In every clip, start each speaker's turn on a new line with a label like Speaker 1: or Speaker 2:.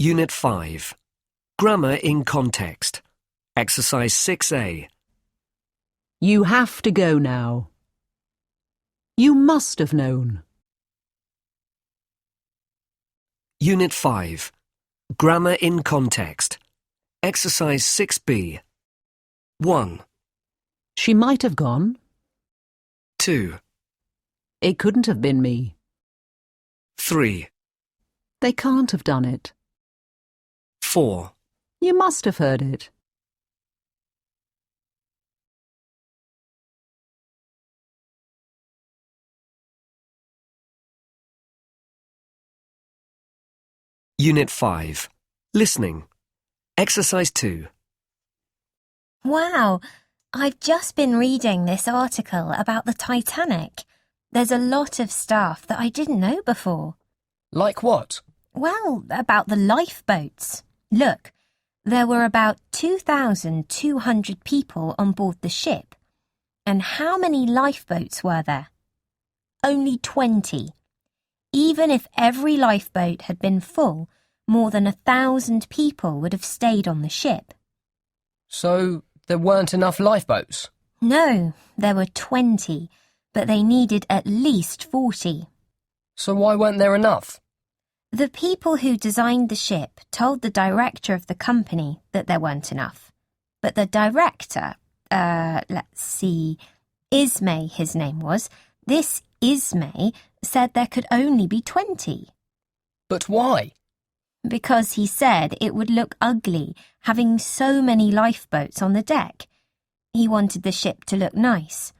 Speaker 1: Unit 5. Grammar in Context. Exercise 6A.
Speaker 2: You have to go now. You must have known.
Speaker 1: Unit 5. Grammar in Context. Exercise 6B. 1,
Speaker 2: She might have gone.
Speaker 1: 2,
Speaker 2: It couldn't have been me.
Speaker 1: 3,
Speaker 2: They can't have done it.
Speaker 1: 4.
Speaker 2: You must have heard it.
Speaker 1: Unit 5. Listening. Exercise 2.
Speaker 3: Wow, I've just been reading this article about the Titanic. There's a lot of stuff that I didn't know before.
Speaker 4: Like what?
Speaker 3: Well, about the lifeboats. Look, there were about 2,200 people on board the ship. And how many lifeboats were there? Only 20. Even if every lifeboat had been full, more than 1,000 people would have stayed on the ship.
Speaker 4: So there weren't enough lifeboats?
Speaker 3: No, there were 20, but they needed at least 40.
Speaker 4: So why weren't there enough?
Speaker 3: The people who designed the ship told the director of the company that there weren't enough. But the director, Ismay his name was, this Ismay said there could only be 20.
Speaker 4: But why?
Speaker 3: Because he said it would look ugly having so many lifeboats on the deck. He wanted the ship to look nice.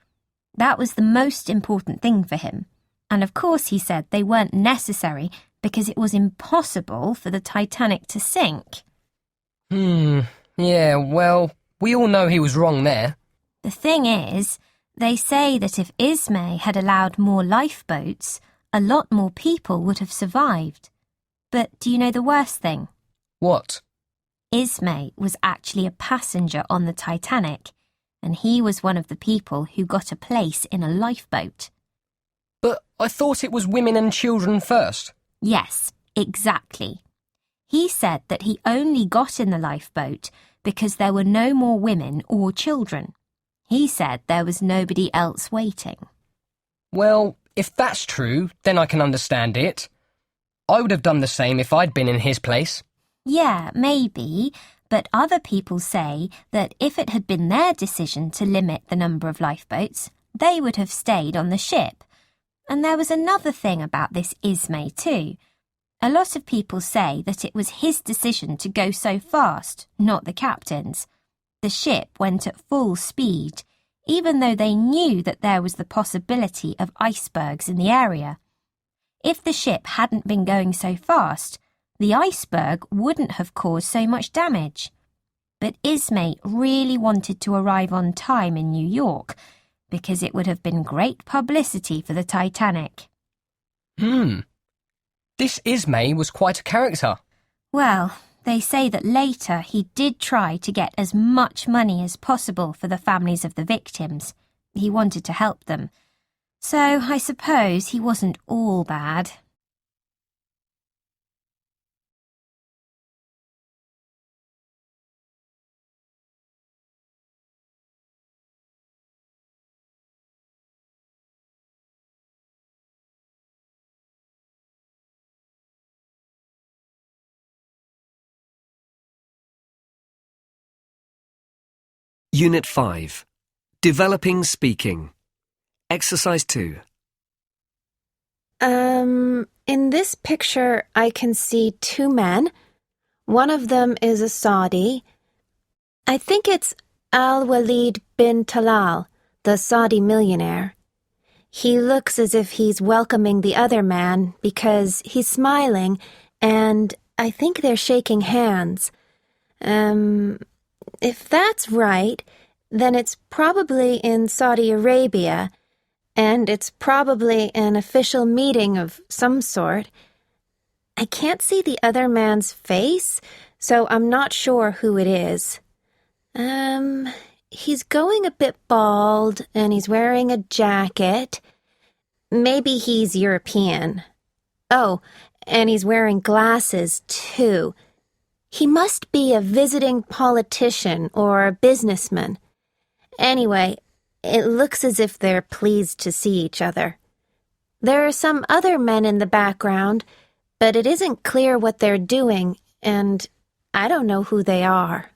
Speaker 3: That was the most important thing for him. And of course he said they weren't necessary because it was impossible for the Titanic to sink.
Speaker 4: Yeah, well, we all know he was wrong there.
Speaker 3: The thing is, they say that if Ismay had allowed more lifeboats, a lot more people would have survived. But do you know the worst thing?
Speaker 4: What?
Speaker 3: Ismay was actually a passenger on the Titanic, and he was one of the people who got a place in a lifeboat.
Speaker 4: But I thought it was women and children first.
Speaker 3: Yes, exactly. He said that he only got in the lifeboat because there were no more women or children. He said there was nobody else waiting.
Speaker 4: Well, if that's true, then I can understand it. I would have done the same if I'd been in his place.
Speaker 3: Yeah, maybe, but other people say that if it had been their decision to limit the number of lifeboats, they would have stayed on the ship. And there was another thing about this Ismay too. A lot of people say that it was his decision to go so fast, not the captain's. The ship went at full speed, even though they knew that there was the possibility of icebergs in the area. If the ship hadn't been going so fast, the iceberg wouldn't have caused so much damage. But Ismay really wanted to arrive on time in New York, because it would have been great publicity for the Titanic.
Speaker 4: This Ismay was quite a character.
Speaker 3: Well, they say that later he did try to get as much money as possible for the families of the victims. He wanted to help them. So I suppose he wasn't all bad.
Speaker 1: Unit 5. Developing Speaking. Exercise 2.
Speaker 5: In this picture, I can see two men. One of them is a Saudi. I think it's Al-Walid bin Talal, the Saudi millionaire. He looks as if he's welcoming the other man because he's smiling, and I think they're shaking hands. If that's right, then it's probably in Saudi Arabia, and it's probably an official meeting of some sort. I can't see the other man's face, so I'm not sure who it is. He's going a bit bald, and he's wearing a jacket. Maybe he's European. Oh, and he's wearing glasses, too. He must be a visiting politician or a businessman. Anyway, it looks as if they're pleased to see each other. There are some other men in the background, but it isn't clear what they're doing, and I don't know who they are.